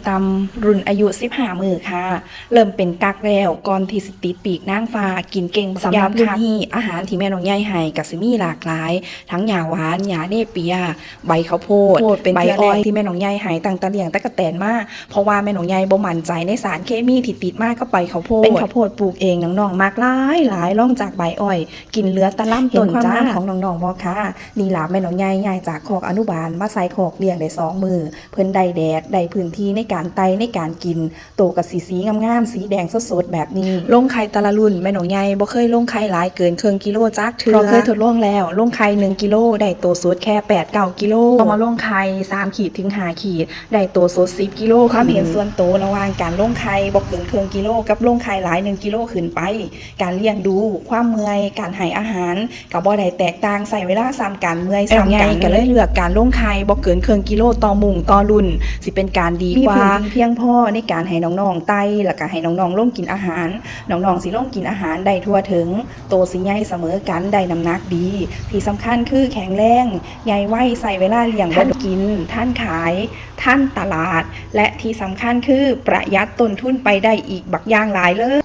ตำรุ่นอายุ15 มื้อค่ะเริ่มเป็นกักแล้วก่อนที่สิติดปีกนางฟ้ากินเก่งสำหรับรุ่นนี้อาหารที่แม่น้องใหญ่ให้ก็สิมีหลากหลายทั้งหญ้าหวานหญ้าเนเปียใบข้าวโพดเป็นใบอ้อยที่แม่น้องใหญ่ให้ตั้งแต่เลี้ยงตะกะแตนมาเพราะว่าแม่น้องใหญ่บ่มั่นใจในสารเคมีที่ติดมากับใบข้าวโพดเป็นข้าวโพดปลูกเองน้องๆมากหลายร่องจากใบอ้อยกินเหลือตะล่ำต้นจ้าของน้องๆบ่ค่ะนี่ล่ะแม่น้องใหญ่ย้ายจากคอกอนุบาลมาใส่คอกเลี้ยงได้2 มื้อเพิ่นได้แดดได้พื้นที่ในการไต่ในการกินโตกับสีงามๆสีแดงสดๆแบบนี้ลงไข่แต่ละรุ่นแม่น้องใหญ่บ่เคยลงไข่หลายเกินครึ่งกิโลจักเทื่อเพราะเคยทดลองแล้วลงไข่1 กิโลได้โตสดแค่8-9 กิโลพอมาลงไข่3 ขีดถึง5 ขีดได้โตสด10 กิโลความเห็นส่วนตัวระหว่างการลงไข่บ่เกินครึ่งกิโลกับลงไข่หลาย1 กิโลขึ้นไปการเลี้ยงดูความเมื่อยการให้อาหารก็บ่ได้แตกต่างใส่เวลาซ้ำกันเมื่อยซ้ำกันก็เลยเลือกการลงไข่บ่เกินครึ่งกิโลต่อมุ้งต่อรุ่นสิเป็นการดีกว่ามีพื้นที่เพียงพอในการให้น้องๆไต่แล้วก็ให้น้องๆลงกินอาหารน้องๆสิลงกินอาหารได้ทั่วถึงโตสิใหญ่เสมอกันได้น้ำหนักดีที่สำคัญคือแข็งแรงใหญ่ไวใส่เวลาเลี้ยงบ่กินท่านขายท่านตลาดและที่สำคัญคือประหยัดต้นทุนไปได้อีกบักอย่างหลายเลย